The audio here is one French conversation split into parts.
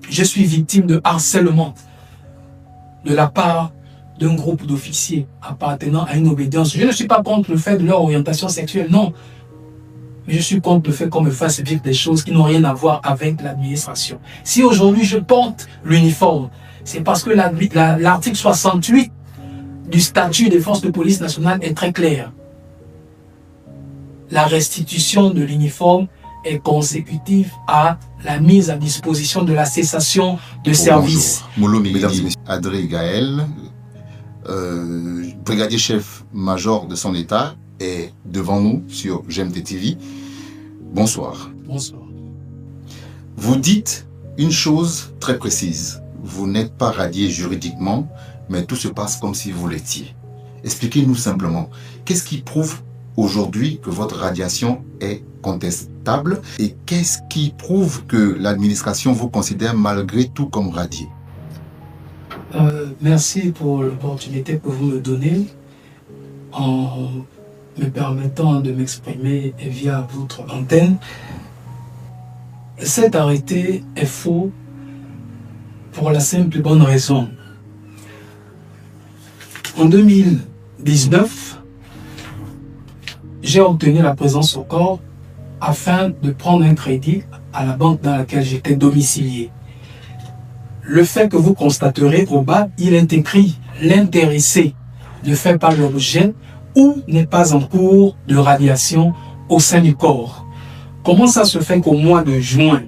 je suis victime de harcèlement de la part d'un groupe d'officiers appartenant à une obédience. Je ne suis pas contre le fait de leur orientation sexuelle, non. Mais je suis contre le fait qu'on me fasse vivre des choses qui n'ont rien à voir avec l'administration. Si aujourd'hui je porte l'uniforme, c'est parce que l'article 68 du statut des forces de police nationale est très clair. La restitution de l'uniforme est consécutive à la mise à disposition de la cessation de service. Bonjour. Mesdames et messieurs, Adré Gaël, brigadier chef major de son état, est devant nous sur GMT TV. Bonsoir. Bonsoir. Vous dites une chose très précise. Vous n'êtes pas radié juridiquement, mais tout se passe comme si vous l'étiez. Expliquez-nous simplement, qu'est-ce qui prouve aujourd'hui que votre radiation est contestable et qu'est-ce qui prouve que l'administration vous considère malgré tout comme radié? Merci pour l'opportunité que vous me donnez en me permettant de m'exprimer via votre antenne. Cet arrêté est faux pour la simple et bonne raison. En 2019, j'ai obtenu la présence au corps afin de prendre un crédit à la banque dans laquelle j'étais domicilié. Le fait que vous constaterez au bas, il est écrit « L'intéressé ne fait pas l'objet ou n'est pas en cours de radiation au sein du corps ». Comment ça se fait qu'au mois de juin,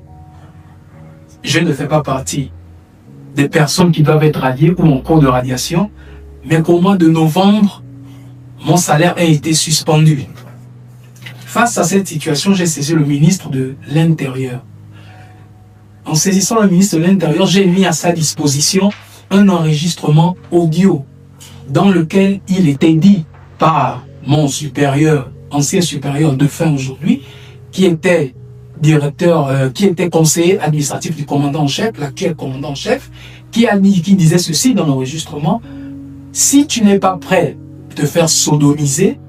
je ne fais pas partie des personnes qui doivent être radiées ou en cours de radiation, mais qu'au mois de novembre, mon salaire a été suspendu? Face à cette situation, j'ai saisi le ministre de l'Intérieur. En saisissant le ministre de l'Intérieur, j'ai mis à sa disposition un enregistrement audio dans lequel il était dit par mon supérieur, ancien supérieur de fin aujourd'hui, qui était qui était conseiller administratif du commandant en chef, l'actuel commandant en chef, qui disait ceci dans l'enregistrement: si tu n'es pas prêt à te faire sodomiser,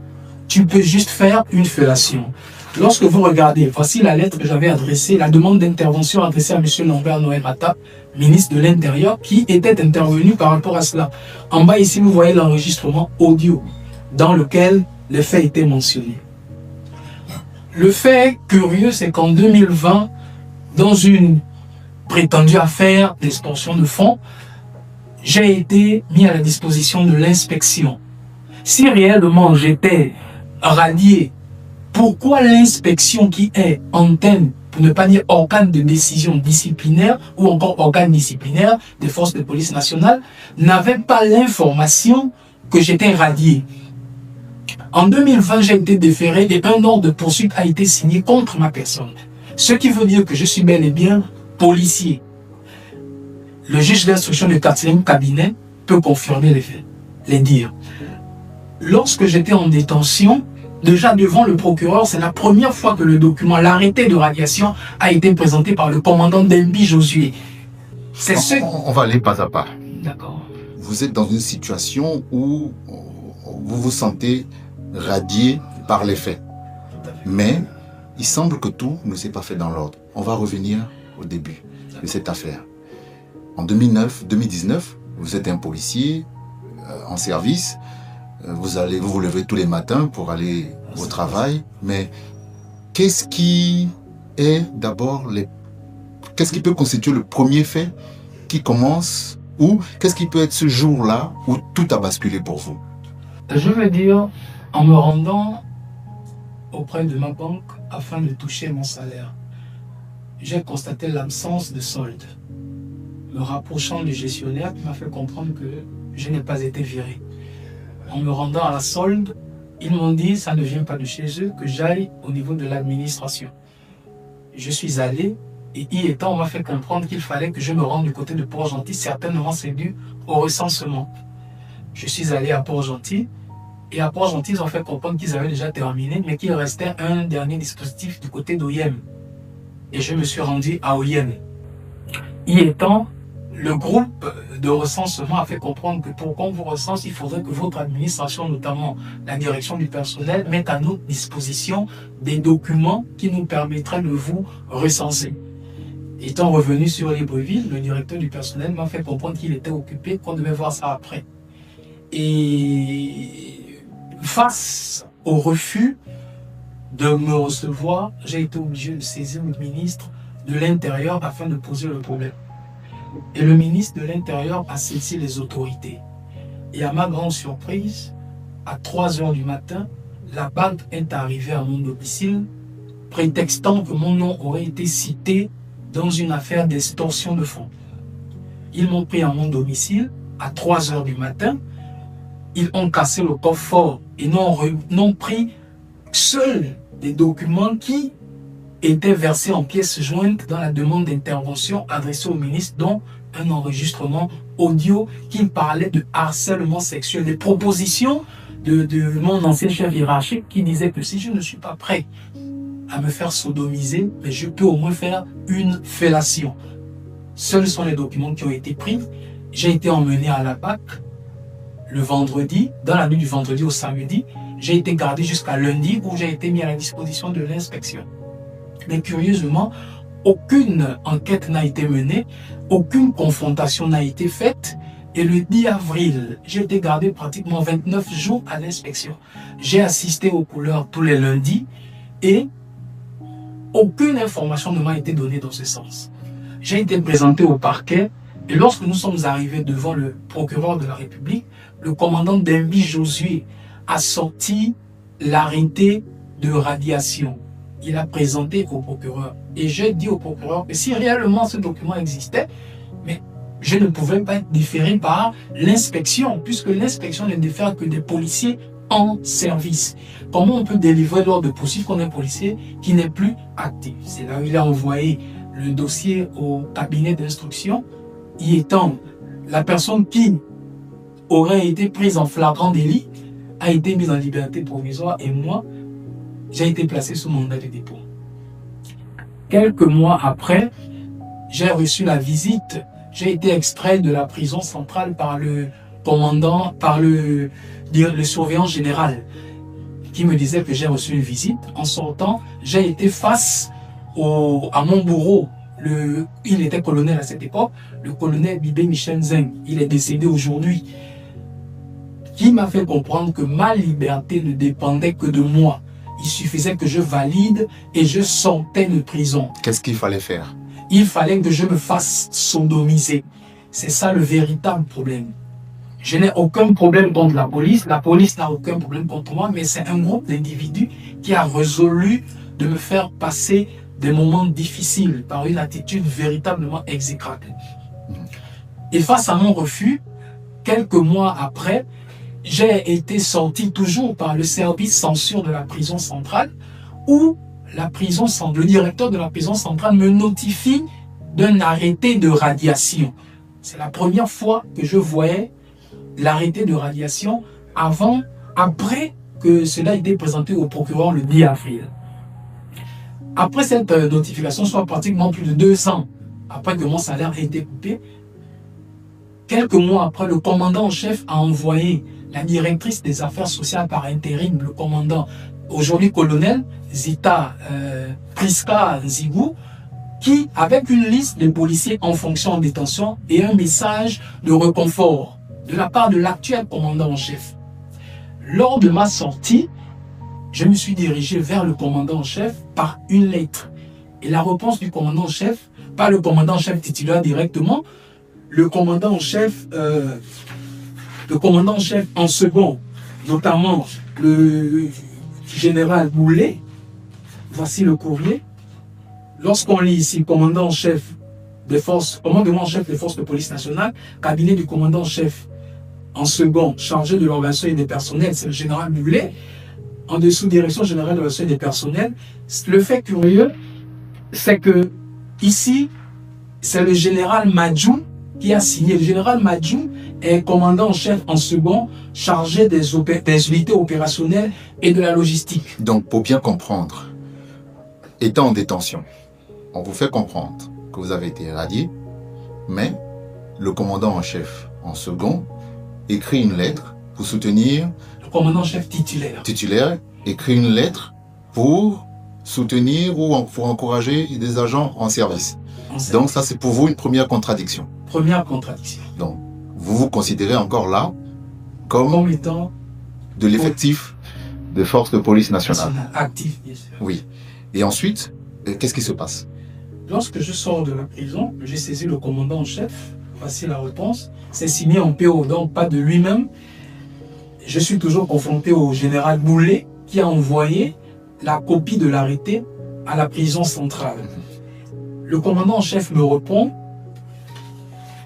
tu peux juste faire une fellation. Lorsque vous regardez, voici la lettre que j'avais adressée, la demande d'intervention adressée à M. Lambert Noël Mata, ministre de l'Intérieur, qui était intervenu par rapport à cela. En bas ici, vous voyez l'enregistrement audio dans lequel les faits étaient mentionnés. Le fait curieux, c'est qu'en 2020, dans une prétendue affaire d'extorsion de fonds, j'ai été mis à la disposition de l'inspection. Si réellement j'étais radié, pourquoi l'inspection, qui est antenne, pour ne pas dire organe de décision disciplinaire ou encore organe disciplinaire des forces de police nationale, n'avait pas l'information que j'étais radié? En 2020, j'ai été déféré et un ordre de poursuite a été signé contre ma personne. Ce qui veut dire que je suis bel et bien policier. Le juge d'instruction du 4e cabinet peut confirmer les faits, les dire. Lorsque j'étais en détention, déjà devant le procureur, c'est la première fois que le document, l'arrêté de radiation, a été présenté par le commandant Dembi Josué. On va aller pas à pas. D'accord. Vous êtes dans une situation où vous vous sentez radié par les faits. Mais il semble que tout ne s'est pas fait dans l'ordre. On va revenir au début de cette affaire. En 2019, vous êtes un policier en service. Vous vous levez tous les matins pour aller au travail. Mais qu'est-ce qui est d'abord qu'est-ce qui peut constituer le premier fait qui commence, ou qu'est-ce qui peut être ce jour-là où tout a basculé pour vous? Je veux dire, en me rendant auprès de ma banque afin de toucher mon salaire, j'ai constaté l'absence de solde. Me rapprochant du gestionnaire qui m'a fait comprendre que je n'ai pas été viré. En me rendant à la solde, ils m'ont dit, ça ne vient pas de chez eux, que j'aille au niveau de l'administration. Je suis allé, et y étant, on m'a fait comprendre qu'il fallait que je me rende du côté de Port-Gentil, certainement c'est dû au recensement. Je suis allé à Port-Gentil, et à Port-Gentil, ils ont fait comprendre qu'ils avaient déjà terminé, mais qu'il restait un dernier dispositif du côté d'Oyem. Et je me suis rendu à Oyem. Y étant, le groupe de recensement a fait comprendre que pour qu'on vous recense, il faudrait que votre administration, notamment la direction du personnel, mette à notre disposition des documents qui nous permettraient de vous recenser. Étant revenu sur Libreville, le directeur du personnel m'a fait comprendre qu'il était occupé, qu'on devait voir ça après. Et face au refus de me recevoir, j'ai été obligé de saisir le ministre de l'Intérieur afin de poser le problème. Et le ministre de l'Intérieur a saisi les autorités. Et à ma grande surprise, à 3 heures du matin, la banque est arrivée à mon domicile, prétextant que mon nom aurait été cité dans une affaire d'extorsion de fonds. Ils m'ont pris à mon domicile à 3 heures du matin. Ils ont cassé le coffre-fort et n'ont pris seuls des documents qui étaient versés en pièces jointes dans la demande d'intervention adressée au ministre, dont un enregistrement audio qui parlait de harcèlement sexuel, des propositions de mon ancien chef hiérarchique qui disait que si je ne suis pas prêt à me faire sodomiser, mais je peux au moins faire une fellation. Seuls sont les documents qui ont été pris. J'ai été emmené à la BAC le vendredi, dans la nuit du vendredi au samedi. J'ai été gardé jusqu'à lundi où j'ai été mis à la disposition de l'inspection. Mais curieusement, aucune enquête n'a été menée, aucune confrontation n'a été faite. Et le 10 avril, j'ai été gardé pratiquement 29 jours à l'inspection. J'ai assisté aux couleurs tous les lundis et aucune information ne m'a été donnée dans ce sens. J'ai été présenté au parquet et lorsque nous sommes arrivés devant le procureur de la République, le commandant Dembi Josué a sorti l'arrêté de radiation. Il a présenté au procureur. Et j'ai dit au procureur que si réellement ce document existait, mais je ne pouvais pas être différé par l'inspection, puisque l'inspection ne diffère que des policiers en service. Comment on peut délivrer l'ordre de poursuite contre un policier qui n'est plus actif? C'est là où il a envoyé le dossier au cabinet d'instruction, y étant la personne qui aurait été prise en flagrant délit a été mise en liberté provisoire et moi, j'ai été placé sous mandat de dépôt. Quelques mois après, j'ai reçu la visite. J'ai été extrait de la prison centrale par le commandant, par le surveillant général, qui me disait que j'ai reçu une visite. En sortant, j'ai été face à mon bourreau. Il était colonel à cette époque, le colonel Bibé Michel Zeng. Il est décédé aujourd'hui. Qui m'a fait comprendre que ma liberté ne dépendait que de moi. Il suffisait que je valide et je sortais de prison. Qu'est-ce qu'il fallait faire? Il fallait que je me fasse sodomiser. C'est ça le véritable problème. Je n'ai aucun problème contre la police n'a aucun problème contre moi, mais c'est un groupe d'individus qui a résolu de me faire passer des moments difficiles par une attitude véritablement exécrable. Et face à mon refus, quelques mois après, j'ai été sorti toujours par le service censure de la prison centrale où le directeur de la prison centrale me notifie d'un arrêté de radiation. C'est la première fois que je voyais l'arrêté de radiation après que cela ait été présenté au procureur le 10 avril. Après cette notification, soit pratiquement plus de 2 ans après que mon salaire ait été coupé, quelques mois après, le commandant en chef a envoyé la directrice des affaires sociales par intérim, le commandant, aujourd'hui colonel, Zita Priska Zigou, qui, avec une liste de policiers en fonction en détention et un message de réconfort de la part de l'actuel commandant en chef. Lors de ma sortie, je me suis dirigé vers le commandant en chef par une lettre. Et la réponse du commandant en chef, pas le commandant en chef titulaire directement, le commandant en chef en second, notamment le général Boulet. Voici le courrier. Lorsqu'on lit ici commandant en chef commandement en chef des forces de police nationale, cabinet du commandant en chef en second, chargé de l'organisation et des personnels, c'est le général Boulet. En dessous, direction générale de l'organisation et des personnels. Le fait curieux, c'est que ici, c'est le général Madjou qui a signé. Le général Madjou est commandant en chef en second, chargé des unités opérationnelles et de la logistique. Donc, pour bien comprendre, étant en détention, on vous fait comprendre que vous avez été radié, mais le commandant en chef en second écrit une lettre pour soutenir... Le commandant en chef titulaire. Titulaire écrit une lettre pour soutenir ou pour encourager des agents en service. Donc ça, c'est pour vous une première contradiction. Première contradiction. Donc, vous vous considérez encore là comme étant de l'effectif des forces de police nationale. Actif, bien sûr. Oui. Et ensuite, qu'est-ce qui se passe? Lorsque je sors de la prison, j'ai saisi le commandant en chef. Voici la réponse. C'est signé en PO, donc pas de lui-même. Je suis toujours confronté au général Boulet qui a envoyé la copie de l'arrêté à la prison centrale. Le commandant en chef me répond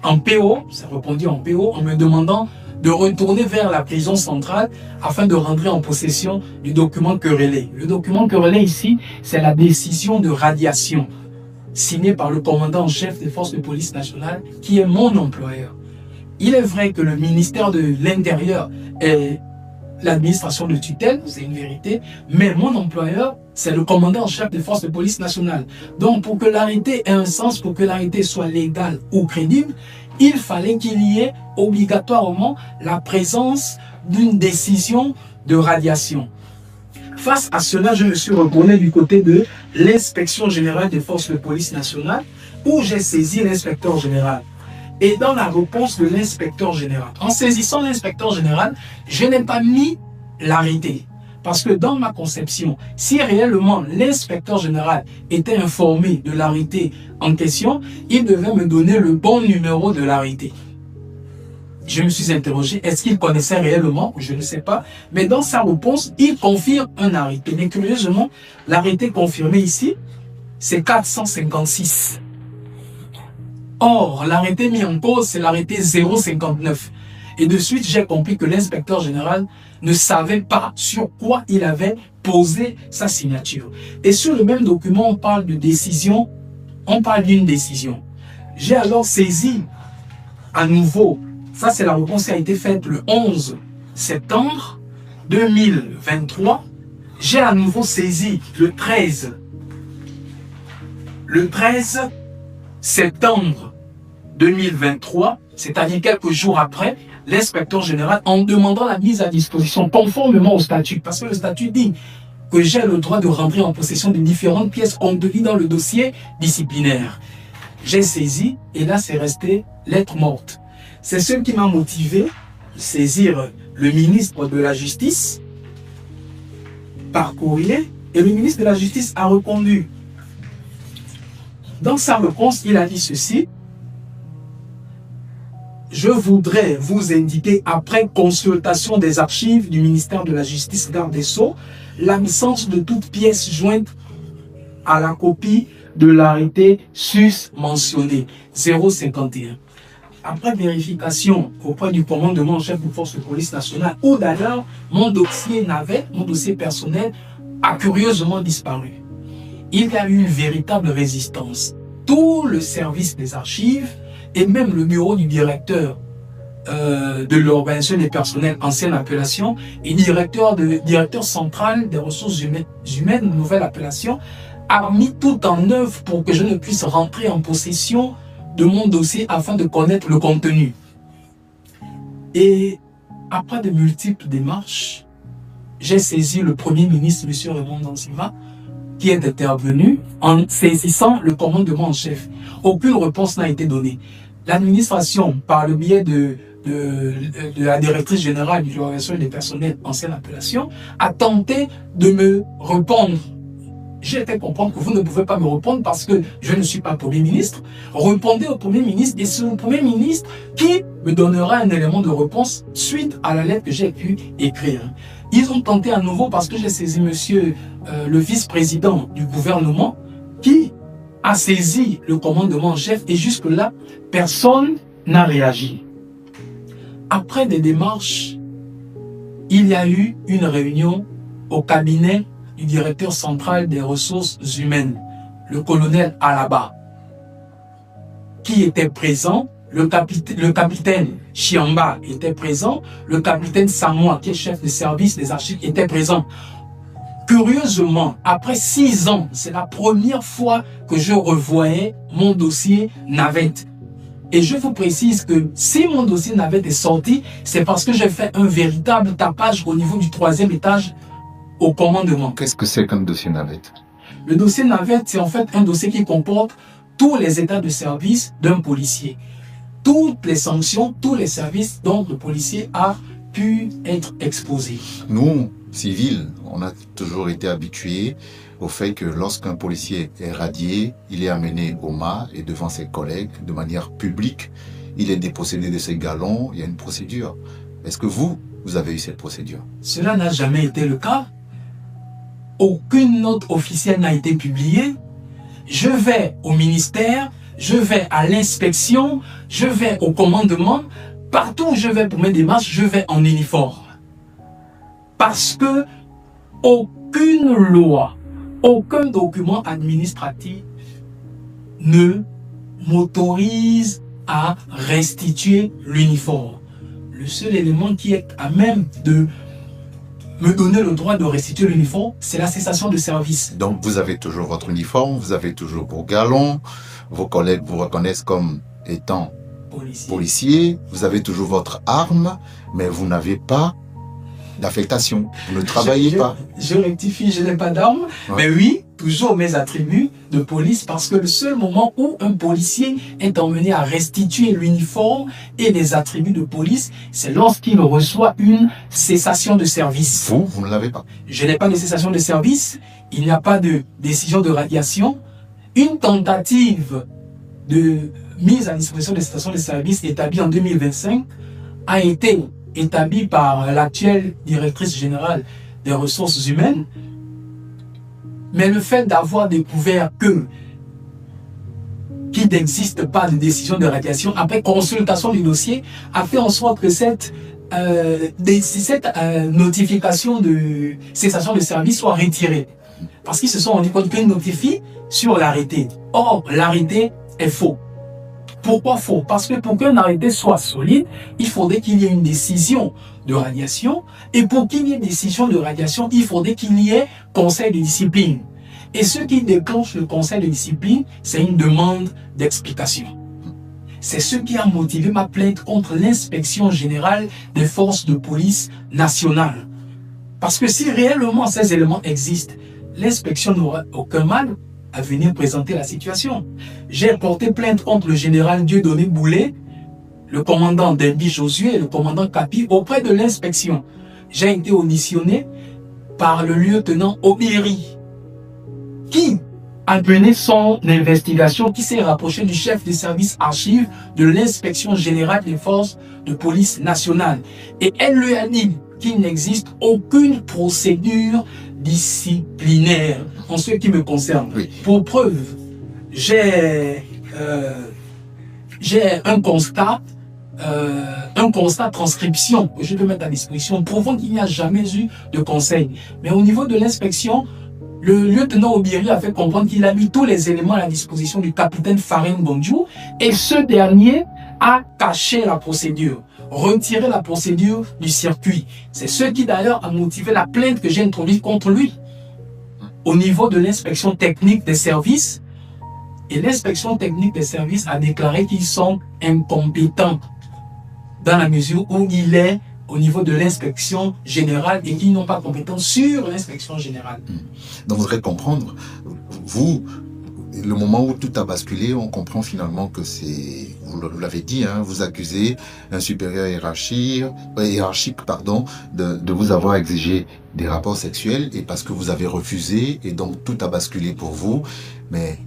en PO, c'est répondu en PO, en me demandant de retourner vers la prison centrale afin de rentrer en possession du document querellé. Le document querellé ici, c'est la décision de radiation signée par le commandant en chef des forces de police nationale qui est mon employeur. Il est vrai que le ministère de l'Intérieur est l'administration de tutelle, c'est une vérité, mais mon employeur, c'est le commandant en chef des forces de police nationale. Donc pour que l'arrêté ait un sens, pour que l'arrêté soit légal ou crédible, il fallait qu'il y ait obligatoirement la présence d'une décision de radiation. Face à cela, je me suis retourné du côté de l'inspection générale des forces de police nationale où j'ai saisi l'inspecteur général. Et dans la réponse de l'inspecteur général, en saisissant l'inspecteur général, je n'ai pas mis l'arrêté. Parce que dans ma conception, si réellement l'inspecteur général était informé de l'arrêté en question, il devait me donner le bon numéro de l'arrêté. Je me suis interrogé, est-ce qu'il connaissait réellement? Je ne sais pas. Mais dans sa réponse, il confirme un arrêté. Mais curieusement, l'arrêté confirmé ici, c'est 456. Or, l'arrêté mis en cause, c'est l'arrêté 059. Et de suite, j'ai compris que l'inspecteur général ne savait pas sur quoi il avait posé sa signature. Et sur le même document, on parle de décision, on parle d'une décision. J'ai alors saisi à nouveau, ça c'est la réponse qui a été faite le 11 septembre 2023. J'ai à nouveau saisi le 13 septembre 2023, c'est-à-dire quelques jours après, l'inspecteur général, en demandant la mise à disposition conformément au statut, parce que le statut dit que j'ai le droit de rentrer en possession de différentes pièces contenues dans le dossier disciplinaire. J'ai saisi et là c'est resté lettre morte. C'est ce qui m'a motivé à saisir le ministre de la Justice par courrier et le ministre de la Justice a répondu. Dans sa réponse, il a dit ceci. Je voudrais vous indiquer, après consultation des archives du ministère de la Justice garde des Sceaux, l'absence de toute pièce jointe à la copie de l'arrêté sus-mentionné 051. Après vérification auprès du commandement en chef de force de police nationale, où d'ailleurs mon dossier personnel a curieusement disparu. Il y a eu une véritable résistance. Tout le service des archives et même le bureau du directeur de l'organisation des personnels, ancienne appellation, et directeur central des ressources humaines, nouvelle appellation, a mis tout en œuvre pour que je ne puisse rentrer en possession de mon dossier afin de connaître le contenu. Et après de multiples démarches, j'ai saisi le Premier ministre, M. Raymond Dansima, qui est intervenu en saisissant le commandement en chef. Aucune réponse n'a été donnée. L'administration, par le biais de la directrice générale de l'organisation des personnels, ancienne appellation, a tenté de me répondre. J'ai fait comprendre que vous ne pouvez pas me répondre parce que je ne suis pas Premier ministre. Répondez au Premier ministre et c'est le Premier ministre qui me donnera un élément de réponse suite à la lettre que j'ai pu écrire. Ils ont tenté à nouveau parce que j'ai saisi monsieur le vice-président du gouvernement qui a saisi le commandement en chef et jusque-là, personne n'a réagi. Après des démarches, il y a eu une réunion au cabinet du directeur central des ressources humaines, le colonel Alaba, qui était présent, le capitaine Chiamba était présent, le capitaine Samoa, qui est chef de service des archives, était présent. Curieusement, après 6 ans, c'est la première fois que je revoyais mon dossier navette. Et je vous précise que si mon dossier navette est sorti, c'est parce que j'ai fait un véritable tapage au niveau du 3e étage au commandement. Qu'est-ce que c'est qu'un dossier navette? Le dossier navette, c'est en fait un dossier qui comporte tous les états de service d'un policier. Toutes les sanctions, tous les services dont le policier a pu être exposé. Nous, civils, on a toujours été habitués au fait que lorsqu'un policier est radié, il est amené au mât et devant ses collègues de manière publique. Il est dépossédé de ses galons, il y a une procédure. Est-ce que vous avez eu cette procédure? Cela n'a jamais été le cas. Aucune note officielle n'a été publiée. Je vais au ministère, je vais à l'inspection, je vais au commandement. Partout où je vais pour mes démarches, je vais en uniforme. Parce que aucune loi, aucun document administratif ne m'autorise à restituer l'uniforme. Le seul élément qui est à même de me donner le droit de restituer l'uniforme, c'est la cessation de service. Donc vous avez toujours votre uniforme, vous avez toujours vos galons, vos collègues vous reconnaissent comme étant policier, vous avez toujours votre arme, mais vous n'avez pas d'affectation, vous ne travaillez pas. Je rectifie, je n'ai pas d'arme, mais oui, toujours mes attributs de police, parce que le seul moment où un policier est emmené à restituer l'uniforme et les attributs de police, c'est lorsqu'il reçoit une cessation de service. Vous ne l'avez pas. Je n'ai pas de cessation de service, il n'y a pas de décision de radiation. Une tentative de mise à disposition de cessation de service établie en 2025 a été établie par l'actuelle directrice générale des ressources humaines. Mais le fait d'avoir découvert qu'il n'existe pas de décision de radiation après consultation du dossier a fait en sorte que cette notification de cessation de service soit retirée. Parce qu'ils se sont rendus compte qu'ils notifient sur l'arrêté. Or, l'arrêté est faux. Pourquoi faux? Parce que pour qu'un arrêté soit solide, il faudrait qu'il y ait une décision de radiation. Et pour qu'il y ait décision de radiation, il faudrait qu'il y ait conseil de discipline. Et ce qui déclenche le conseil de discipline, c'est une demande d'explication. C'est ce qui a motivé ma plainte contre l'inspection générale des forces de police nationales. Parce que si réellement ces éléments existent, l'inspection n'aura aucun mal à venir présenter la situation. J'ai porté plainte contre le général Dieudonné Boulet, le commandant Dembi Josué et le commandant Kapi auprès de l'inspection. J'ai été auditionné par le lieutenant Obiri, qui a mené son investigation, qui s'est rapproché du chef des services archives de l'inspection générale des forces de police nationale. Et elle lui a dit qu'il n'existe aucune procédure disciplinaire en ce qui me concerne. Oui. Pour preuve, j'ai un constat transcription que je peux mettre à disposition prouvant qu'il n'y a jamais eu de conseil. Mais au niveau de l'inspection, le lieutenant Obiri a fait comprendre qu'il a mis tous les éléments à la disposition du capitaine Farin Bondiou et ce dernier a caché la procédure, retiré la procédure du circuit. C'est ce qui d'ailleurs a motivé la plainte que j'ai introduite contre lui au niveau de l'inspection technique des services. Et l'inspection technique des services a déclaré qu'ils sont incompétents dans la mesure où il est au niveau de l'inspection générale et qu'ils n'ont pas compétence sur l'inspection générale. Donc, vous voudrez comprendre, vous, le moment où tout a basculé, on comprend finalement que c'est, vous l'avez dit, hein, vous accusez un supérieur hiérarchique, de vous avoir exigé des rapports sexuels et parce que vous avez refusé et donc tout a basculé pour vous. Mais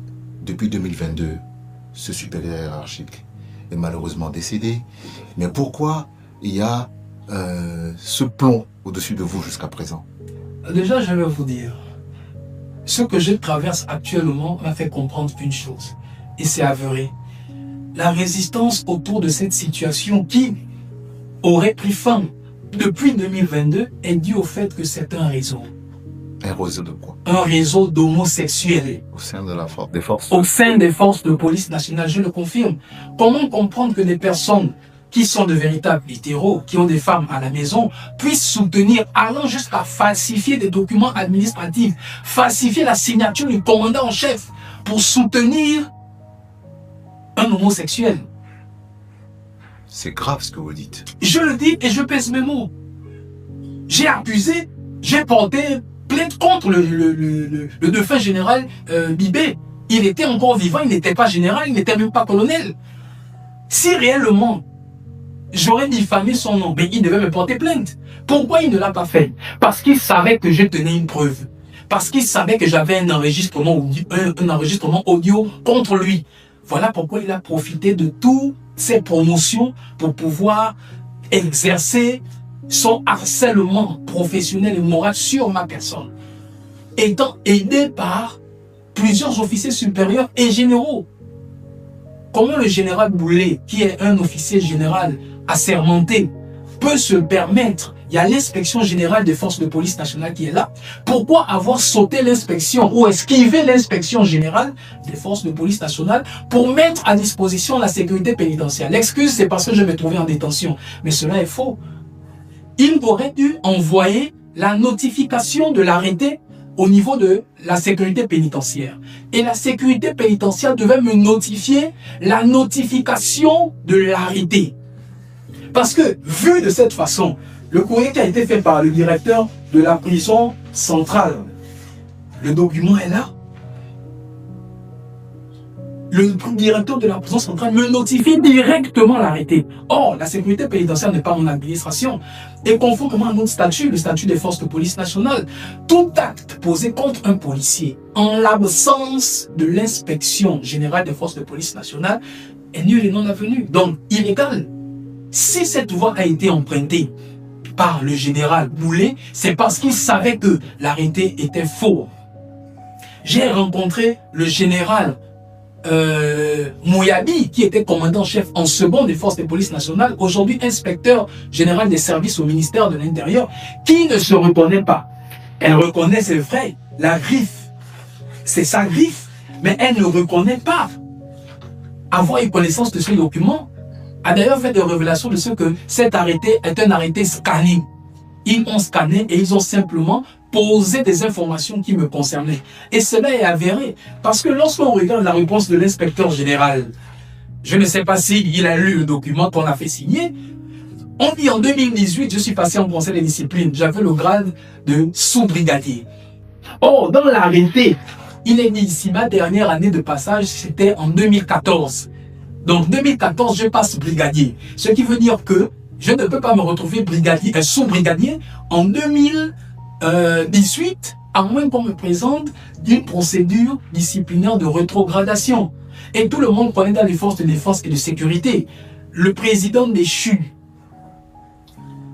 depuis 2022, ce supérieur hiérarchique est malheureusement décédé. Mais pourquoi il y a ce plomb au-dessus de vous jusqu'à présent? Déjà, je vais vous dire, ce que je traverse actuellement m'a fait comprendre une chose, et c'est avéré. La résistance autour de cette situation qui aurait pris fin depuis 2022 est due au fait que c'est un réseau. Un réseau de quoi? Un réseau d'homosexuels. Au sein de des forces? Au sein des forces de police nationale, je le confirme. Comment comprendre que des personnes qui sont de véritables hétéros, qui ont des femmes à la maison, puissent soutenir, allant jusqu'à falsifier des documents administratifs, falsifier la signature du commandant en chef pour soutenir un homosexuel? C'est grave ce que vous dites. Je le dis et je pèse mes mots. J'ai accusé, j'ai porté plainte plainte contre le défunt général Bibé. Il était encore vivant, il n'était pas général, il n'était même pas colonel. Si réellement j'aurais diffamé son nom, mais il devait me porter plainte. Pourquoi il ne l'a pas fait? Parce qu'il savait que je tenais une preuve. Parce qu'il savait que j'avais un enregistrement audio contre lui. Voilà pourquoi il a profité de toutes ces promotions pour pouvoir exercer son harcèlement professionnel et moral sur ma personne. Étant aidé par plusieurs officiers supérieurs et généraux. Comment le général Boulet, qui est un officier général assermenté, peut se permettre, il y a l'inspection générale des forces de police nationale qui est là, pourquoi avoir sauté l'inspection ou esquivé l'inspection générale des forces de police nationale pour mettre à disposition la sécurité pénitentiaire? L'excuse, c'est parce que je me trouvais en détention. Mais cela est faux. Il aurait dû envoyer la notification de l'arrêté au niveau de la sécurité pénitentiaire. Et la sécurité pénitentiaire devait me notifier la notification de l'arrêté. Parce que, vu de cette façon, le courrier qui a été fait par le directeur de la prison centrale, le document est là. Le directeur de la prison centrale me notifie directement l'arrêté. Or, la sécurité pénitentiaire n'est pas mon administration. Et conformément à notre statut, le statut des forces de police nationale, tout acte posé contre un policier, en l'absence de l'inspection générale des forces de police nationale, est nul et non avenu. Donc, illégal. Si cette voie a été empruntée par le général Boulet, c'est parce qu'il savait que l'arrêté était faux. J'ai rencontré le général Mouyabi, qui était commandant-chef en second des forces de police nationales, aujourd'hui inspecteur général des services au ministère de l'Intérieur, qui ne se reconnaît pas. Elle reconnaît, c'est vrai, la griffe. C'est sa griffe, mais elle ne reconnaît pas. Avoir eu connaissance de ce document a d'ailleurs fait des révélations de ce que cet arrêté est un arrêté scanné. Ils ont scanné et ils ont simplement posé des informations qui me concernaient. Et cela est avéré. Parce que lorsqu'on regarde la réponse de l'inspecteur général, je ne sais pas s'il a lu le document qu'on a fait signer. On dit en 2018, je suis passé en conseil de discipline. J'avais le grade de sous-brigadier. Or, dans l'arrêté, il est dit ici, ma dernière année de passage, c'était en 2014. Donc 2014, je passe brigadier. Ce qui veut dire que je ne peux pas me retrouver brigadier, sous-brigadier en 2018, à moins qu'on me présente d'une procédure disciplinaire de rétrogradation. Et tout le monde connaît dans les forces de défense et de sécurité. Le président déchu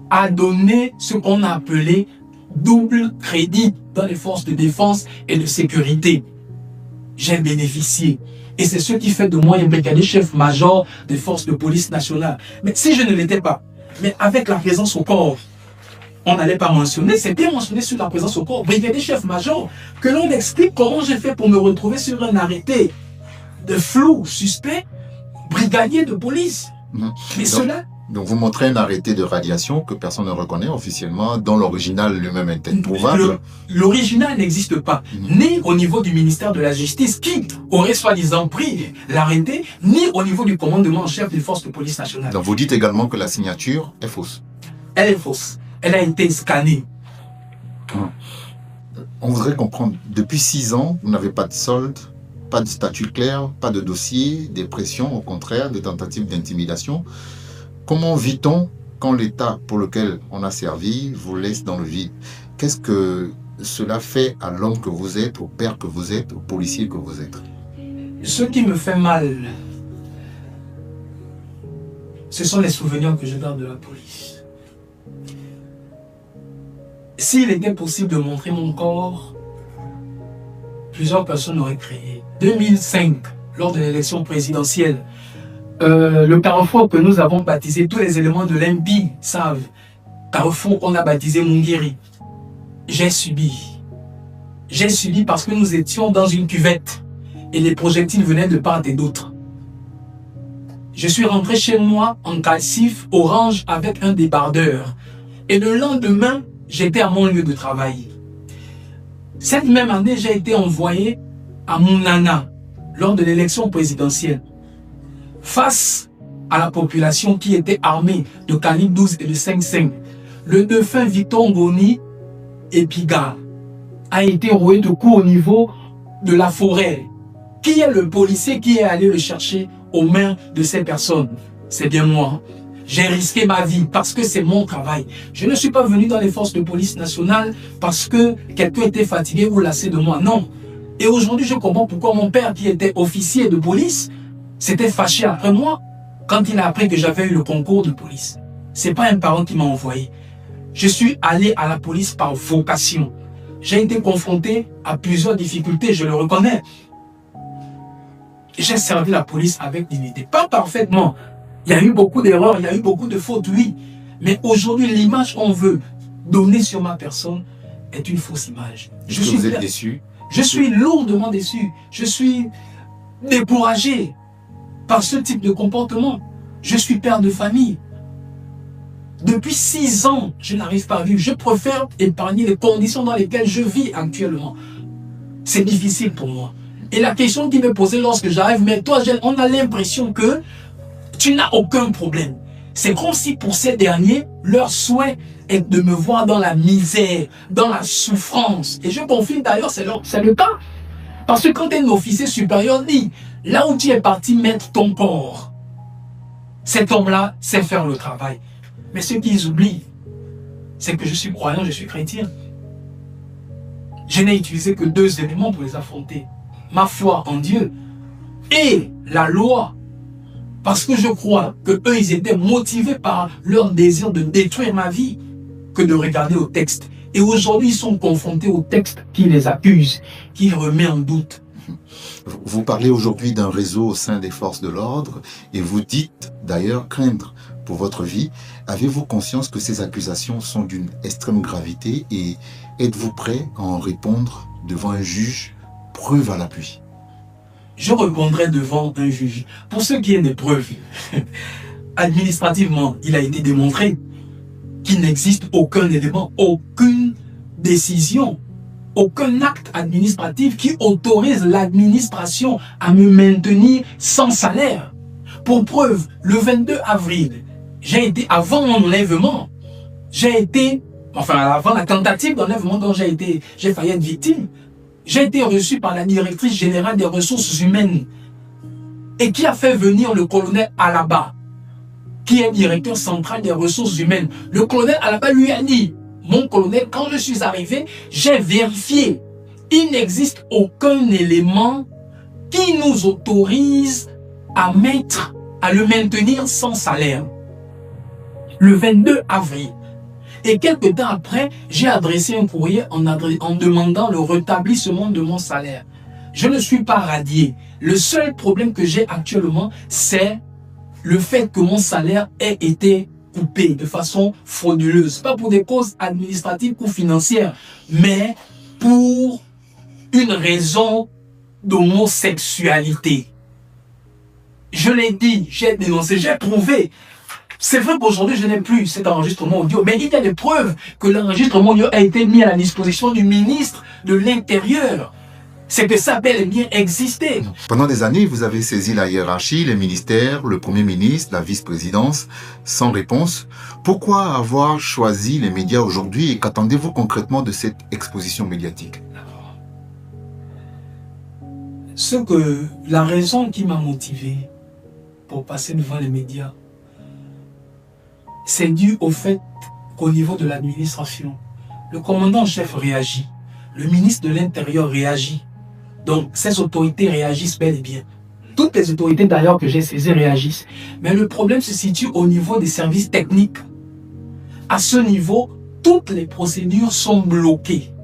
a donné ce qu'on a appelé double crédit dans les forces de défense et de sécurité. J'ai bénéficié. Et c'est ce qui fait de moi un brigadier chef-major des forces de police nationale. Mais si je ne l'étais pas, mais avec la présence au corps, on n'allait pas mentionner, c'est bien mentionné sur la présence au corps, brigadier chef-major, que l'on explique comment j'ai fait pour me retrouver sur un arrêté de flou suspect, brigadier de police. Mais cela... Donc vous montrez un arrêté de radiation que personne ne reconnaît officiellement, dont l'original lui-même est introuvable. L'original n'existe pas, ni au niveau du ministère de la Justice, qui aurait soi-disant pris l'arrêté, ni au niveau du commandement en chef des forces de police nationale. Donc vous dites également que la signature est fausse. Elle est fausse. Elle a été scannée. On voudrait comprendre, depuis 6 ans, vous n'avez pas de solde, pas de statut clair, pas de dossier, des pressions, au contraire, des tentatives d'intimidation. Comment vit-on quand l'État pour lequel on a servi vous laisse dans le vide? Qu'est-ce que cela fait à l'homme que vous êtes, au père que vous êtes, au policier que vous êtes? Ce qui me fait mal, ce sont les souvenirs que je garde de la police. S'il était possible de montrer mon corps, plusieurs personnes auraient créé. 2005, lors de l'élection présidentielle, le carrefour que nous avons baptisé, tous les éléments de l'MP savent, carrefour qu'on a baptisé Mungiri. J'ai subi parce que nous étions dans une cuvette et les projectiles venaient de part et d'autre. Je suis rentré chez moi en calcif orange avec un débardeur et le lendemain, j'étais à mon lieu de travail. Cette même année, j'ai été envoyé à Mounana lors de l'élection présidentielle. Face à la population qui était armée de calibre 12 et de 5,5, le défunt Victor Ngoni Epiga a été roué de coups au niveau de la forêt. Qui est le policier qui est allé le chercher aux mains de ces personnes? C'est bien moi. J'ai risqué ma vie parce que c'est mon travail. Je ne suis pas venu dans les forces de police nationales parce que quelqu'un était fatigué ou lassé de moi. Non. Et aujourd'hui, je comprends pourquoi mon père, qui était officier de police, s'était fâché après moi quand il a appris que j'avais eu le concours de police. C'est pas un parent qui m'a envoyé. Je suis allé à la police par vocation. J'ai été confronté à plusieurs difficultés, je le reconnais. J'ai servi la police avec dignité. Pas parfaitement. Il y a eu beaucoup d'erreurs, il y a eu beaucoup de fautes, oui. Mais aujourd'hui, l'image qu'on veut donner sur ma personne est une fausse image. Vous êtes déçu? Je suis lourdement déçu. Je suis découragé par ce type de comportement. Je suis père de famille. Depuis 6 ans, je n'arrive pas à vivre. Je préfère épargner les conditions dans lesquelles je vis actuellement. C'est difficile pour moi. Et la question qui me posait lorsque j'arrive, mais toi, on a l'impression que tu n'as aucun problème. C'est comme si pour ces derniers, leur souhait est de me voir dans la misère, dans la souffrance. Et je confirme d'ailleurs, c'est le cas. Parce que quand un officier supérieur dit, là où tu es parti mettre ton corps, cet homme-là sait faire le travail. Mais ce qu'ils oublient, c'est que je suis croyant, je suis chrétien. Je n'ai utilisé que 2 éléments pour les affronter. Ma foi en Dieu et la loi. Parce que je crois que eux, ils étaient motivés par leur désir de détruire ma vie que de regarder au texte. Et aujourd'hui, ils sont confrontés au texte qui les accuse, qui les remet en doute. Vous parlez aujourd'hui d'un réseau au sein des forces de l'ordre et vous dites d'ailleurs craindre pour votre vie. Avez-vous conscience que ces accusations sont d'une extrême gravité et êtes-vous prêt à en répondre devant un juge, preuve à l'appui? Je répondrai devant un juge. Pour ce qui est des preuves, administrativement, il a été démontré qu'il n'existe aucun élément, aucune décision, aucun acte administratif qui autorise l'administration à me maintenir sans salaire. Pour preuve, le 22 avril, j'ai été, avant mon enlèvement, avant la tentative d'enlèvement dont j'ai failli être victime, j'ai été reçu par la directrice générale des ressources humaines et qui a fait venir le colonel Alaba, qui est directeur central des ressources humaines. Le colonel Alaba lui a dit, mon colonel, quand je suis arrivé, j'ai vérifié. Il n'existe aucun élément qui nous autorise à le maintenir sans salaire. Le 22 avril. Et quelques temps après, j'ai adressé un courrier en demandant le rétablissement de mon salaire. Je ne suis pas radié. Le seul problème que j'ai actuellement, c'est le fait que mon salaire ait été coupé de façon frauduleuse. Pas pour des causes administratives ou financières, mais pour une raison d'homosexualité. Je l'ai dit, j'ai dénoncé, j'ai prouvé. C'est vrai qu'aujourd'hui, je n'ai plus cet enregistrement audio, mais il y a des preuves que l'enregistrement audio a été mis à la disposition du ministre de l'Intérieur. C'est que ça bel et bien existé. Pendant des années, vous avez saisi la hiérarchie, les ministères, le Premier ministre, la vice-présidence, sans réponse. Pourquoi avoir choisi les médias aujourd'hui et qu'attendez-vous concrètement de cette exposition médiatique? La raison qui m'a motivé pour passer devant les médias, c'est dû au fait qu'au niveau de l'administration, le commandant-chef réagit, le ministre de l'Intérieur réagit. Donc, ces autorités réagissent bel et bien. Toutes les autorités d'ailleurs que j'ai saisies réagissent. Mais le problème se situe au niveau des services techniques. À ce niveau, toutes les procédures sont bloquées.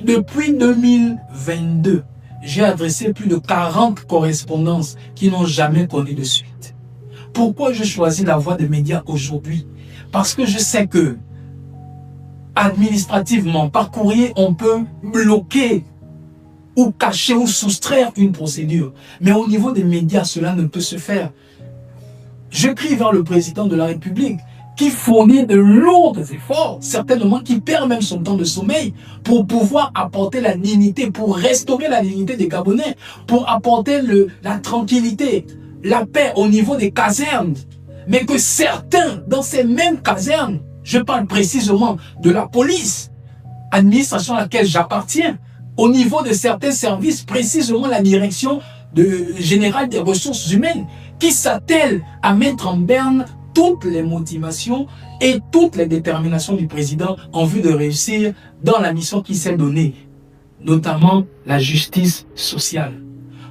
Depuis 2022, j'ai adressé plus de 40 correspondances qui n'ont jamais connu de suite. Pourquoi je choisis la voie des médias aujourd'hui? Parce que je sais que, administrativement, par courrier, on peut bloquer ou cacher ou soustraire une procédure. Mais au niveau des médias, cela ne peut se faire. Je crie vers le président de la République qui fournit de lourds efforts, certainement qui perd même son temps de sommeil pour pouvoir apporter la dignité, pour restaurer la dignité des Gabonais, pour apporter la tranquillité, la paix au niveau des casernes. Mais que certains, dans ces mêmes casernes, je parle précisément de la police, administration à laquelle j'appartiens, au niveau de certains services, précisément la direction générale des ressources humaines, qui s'attelle à mettre en berne toutes les motivations et toutes les déterminations du président en vue de réussir dans la mission qui s'est donnée, notamment la justice sociale.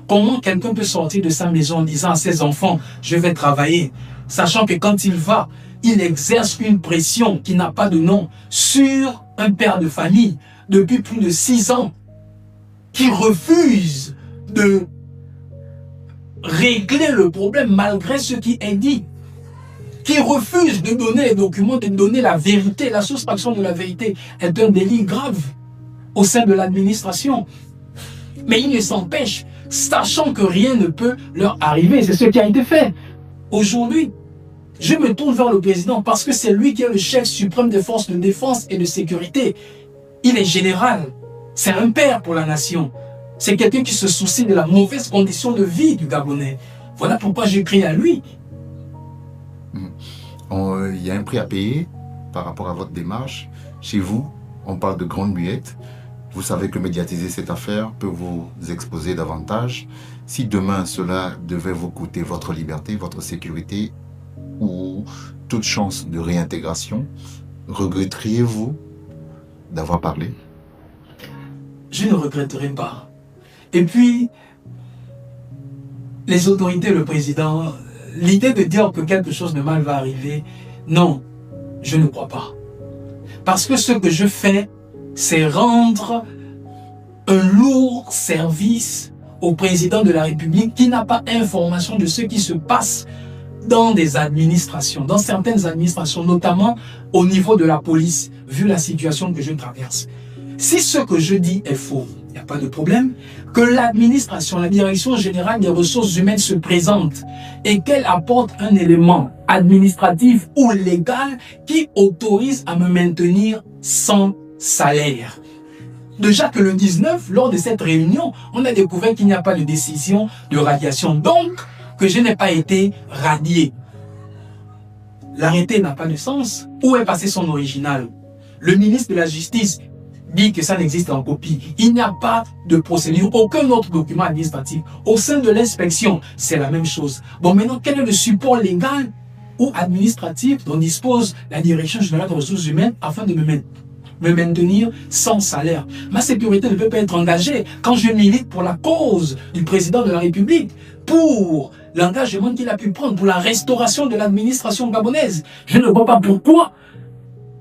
Comment quelqu'un peut sortir de sa maison en disant à ses enfants « je vais travailler », sachant que quand il va, il exerce une pression qui n'a pas de nom sur un père de famille depuis plus de 6 ans, qui refuse de régler le problème malgré ce qui est dit, qui refuse de donner les documents, de donner la vérité. La soustraction de la vérité est un délit grave au sein de l'administration. Mais il ne s'empêche, sachant que rien ne peut leur arriver. C'est ce qui a été fait. Aujourd'hui, je me tourne vers le président parce que c'est lui qui est le chef suprême des forces de défense et de sécurité. Il est général. C'est un père pour la nation. C'est quelqu'un qui se soucie de la mauvaise condition de vie du Gabonais. Voilà pourquoi j'écris à lui. Il y a un prix à payer par rapport à votre démarche. Chez vous, on parle de grande muette. Vous savez que médiatiser cette affaire peut vous exposer davantage. Si demain cela devait vous coûter votre liberté, votre sécurité ou toute chance de réintégration, regretteriez-vous d'avoir parlé? Je ne regretterai pas. Et puis, les autorités, le président, l'idée de dire que quelque chose de mal va arriver, non, je ne crois pas. Parce que ce que je fais, c'est rendre un lourd service au président de la République qui n'a pas information de ce qui se passe dans des administrations, dans certaines administrations, notamment au niveau de la police, vu la situation que je traverse. Si ce que je dis est faux, il n'y a pas de problème, que l'administration, la direction générale des ressources humaines se présente et qu'elle apporte un élément administratif ou légal qui autorise à me maintenir sans salaire. Déjà que le 19, lors de cette réunion, on a découvert qu'il n'y a pas de décision de radiation, donc que je n'ai pas été radié. L'arrêté n'a pas de sens. Où est passé son original? Le ministre de la Justice dit que ça n'existe en copie. Il n'y a pas de procédure, aucun autre document administratif. Au sein de l'inspection, c'est la même chose. Bon, maintenant, quel est le support légal ou administratif dont dispose la Direction générale des ressources humaines afin de me maintenir sans salaire? Ma sécurité ne peut pas être engagée quand je milite pour la cause du président de la République, pour l'engagement qu'il a pu prendre pour la restauration de l'administration gabonaise. Je ne vois pas pourquoi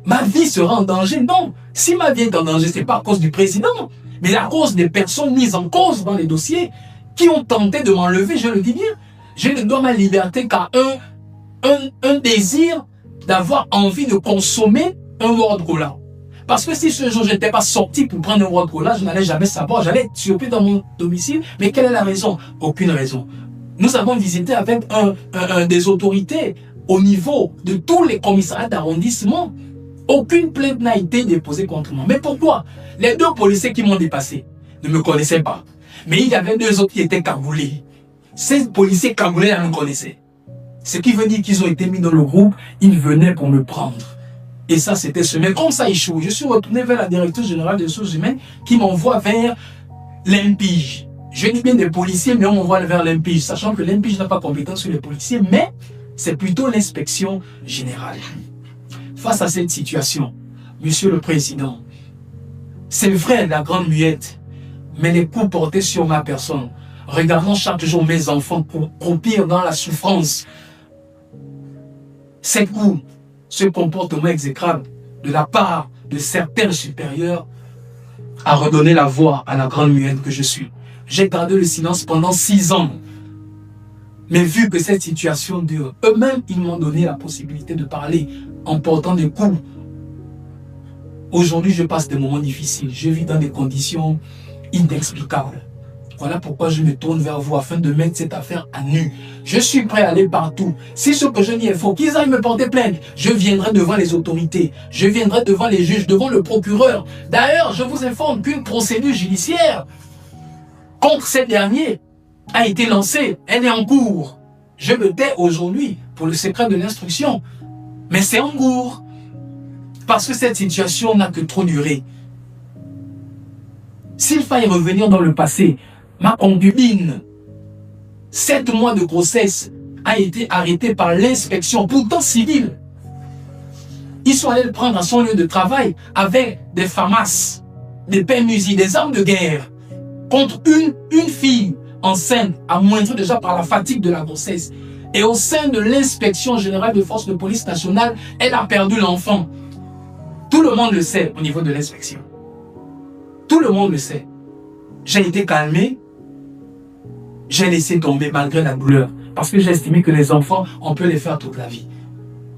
ma vie sera en danger. Non, si ma vie est en danger, ce n'est pas à cause du président, mais à cause des personnes mises en cause dans les dossiers qui ont tenté de m'enlever, je le dis bien. Je ne dois ma liberté qu'à un désir d'avoir envie de consommer un World Cola. Parce que si ce jour je n'étais pas sorti pour prendre un World Cola, je n'allais jamais savoir, j'allais être surpris dans mon domicile. Mais quelle est la raison? Aucune raison. Nous avons visité avec des autorités au niveau de tous les commissariats d'arrondissement. Aucune plainte n'a été déposée contre moi. Mais pourquoi? Les 2 policiers qui m'ont dépassé ne me connaissaient pas. Mais il y avait 2 autres qui étaient cagoulés. Ces policiers cagoulés me connaissaient. Ce qui veut dire qu'ils ont été mis dans le groupe, ils venaient pour me prendre. Et ça, c'était ce. Mais comme ça échoue, je suis retourné vers la directrice générale des ressources humaines qui m'envoie vers l'INPIJ. Je dis bien des policiers, mais on m'envoie vers l'INPIJ, sachant que l'INPIJ n'a pas compétence sur les policiers, mais c'est plutôt l'inspection générale. Face à cette situation, Monsieur le Président, c'est vrai la grande muette, mais les coups portés sur ma personne, regardant chaque jour mes enfants croupir dans la souffrance, ces coups, ce comportement exécrable de la part de certains supérieurs a redonné la voix à la grande muette que je suis. J'ai gardé le silence pendant 6 ans. Mais vu que cette situation dure, eux-mêmes, ils m'ont donné la possibilité de parler en portant des coups. Aujourd'hui, je passe des moments difficiles. Je vis dans des conditions inexplicables. Voilà pourquoi je me tourne vers vous afin de mettre cette affaire à nu. Je suis prêt à aller partout. Si ce que je dis est faux, qu'ils aillent me porter plainte. Je viendrai devant les autorités. Je viendrai devant les juges, devant le procureur. D'ailleurs, je vous informe qu'une procédure judiciaire contre ces derniers a été lancée. Elle est en cours. Je me tais aujourd'hui pour le secret de l'instruction. Mais c'est en cours. Parce que cette situation n'a que trop duré. S'il faille revenir dans le passé, ma concubine, 7 mois de grossesse, a été arrêtée par l'inspection, pourtant civile. Ils sont allés le prendre à son lieu de travail avec des FAMAS, des PMUSI, des armes de guerre, contre une fille enceinte, amoindrie déjà par la fatigue de la grossesse. Et au sein de l'inspection générale de forces de police nationale, elle a perdu l'enfant. Tout le monde le sait au niveau de l'inspection. Tout le monde le sait. J'ai été calmé, j'ai laissé tomber malgré la douleur, parce que j'ai estimé que les enfants, on peut les faire toute la vie.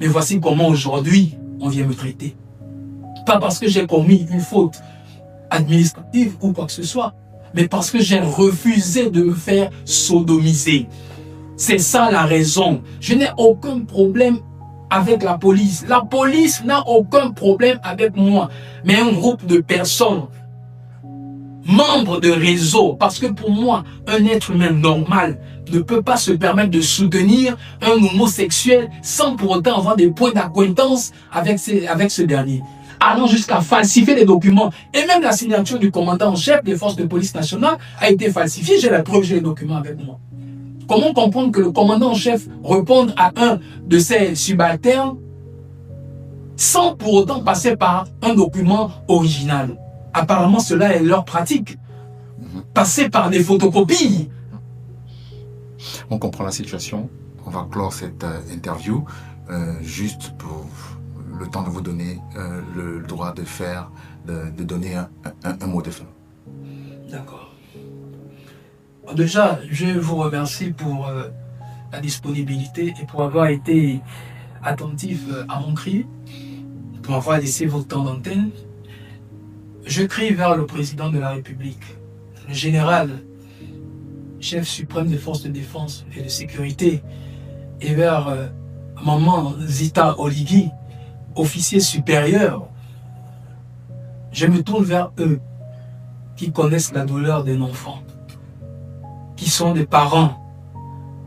Mais voici comment aujourd'hui, on vient me traiter. Pas parce que j'ai commis une faute administrative ou quoi que ce soit, mais parce que j'ai refusé de me faire sodomiser. C'est ça la raison. Je n'ai aucun problème avec la police. La police n'a aucun problème avec moi. Mais un groupe de personnes, membres de réseau, parce que pour moi, un être humain normal ne peut pas se permettre de soutenir un homosexuel sans pour autant avoir des points d'acquaintance avec ce dernier. Allant jusqu'à falsifier les documents. Et même la signature du commandant en chef des forces de police nationale a été falsifiée. J'ai la preuve, j'ai les documents avec moi. Comment comprendre que le commandant en chef réponde à un de ses subalternes sans pour autant passer par un document original? Apparemment, cela est leur pratique. Passer par des photocopies. On comprend la situation. On va clore cette interview juste pour le temps de vous donner le droit de donner un mot de fin. D'accord. Déjà, je vous remercie pour la disponibilité et pour avoir été attentif à mon cri, pour avoir laissé votre temps d'antenne. Je crie vers le président de la République, le général, chef suprême des forces de défense et de sécurité, et vers maman Zita Oligui, officier supérieur. Je me tourne vers eux qui connaissent la douleur d'un enfant, qui sont des parents.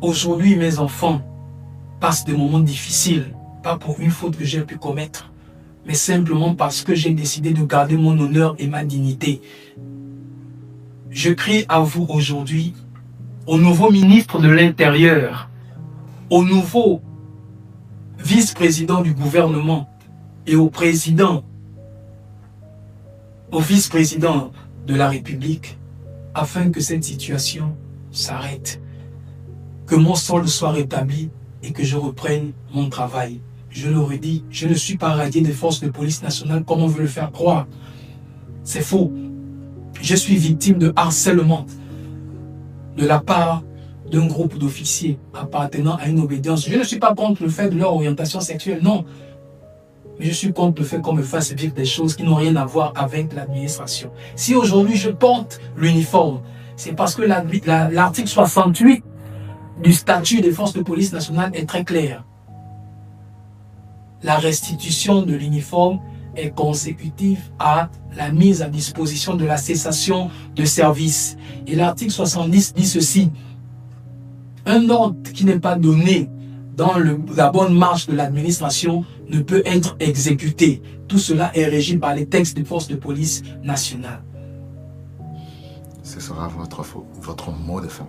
Aujourd'hui, mes enfants passent des moments difficiles, pas pour une faute que j'ai pu commettre, mais simplement parce que j'ai décidé de garder mon honneur et ma dignité. Je crie à vous aujourd'hui, au nouveau ministre de l'Intérieur, au nouveau vice-président du gouvernement et au président, au vice-président de la République, afin que cette situation s'arrête, que mon solde soit rétabli et que je reprenne mon travail. Je le redis, je ne suis pas radié des forces de police nationale comme on veut le faire croire. C'est faux. Je suis victime de harcèlement de la part d'un groupe d'officiers appartenant à une obédience. Je ne suis pas contre le fait de leur orientation sexuelle, non. Mais je suis contre le fait qu'on me fasse vivre des choses qui n'ont rien à voir avec l'administration. Si aujourd'hui je porte l'uniforme, c'est parce que l'article 68 du statut des forces de police nationale est très clair. La restitution de l'uniforme est consécutive à la mise à disposition de la cessation de service. Et l'article 70 dit ceci: un ordre qui n'est pas donné dans la bonne marche de l'administration ne peut être exécuté. Tout cela est régi par les textes des forces de police nationale. Ce sera votre mot de fin.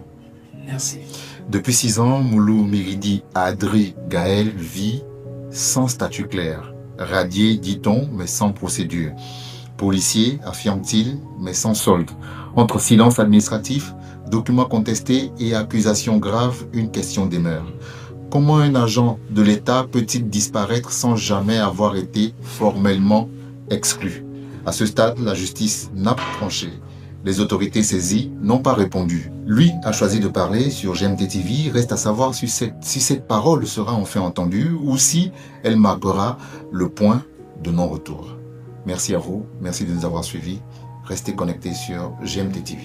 Merci. Depuis 6 ans, Moulou Miridi Adri Gaël vit sans statut clair. Radié, dit-on, mais sans procédure. Policier, affirme-t-il, mais sans solde. Entre silence administratif, documents contestés et accusations graves, une question demeure. Comment un agent de l'État peut-il disparaître sans jamais avoir été formellement exclu? À ce stade, la justice n'a pas tranché. Les autorités saisies n'ont pas répondu. Lui a choisi de parler sur GMT TV. Reste à savoir si cette parole sera enfin entendue ou si elle marquera le point de non-retour. Merci à vous. Merci de nous avoir suivis. Restez connectés sur GMT TV.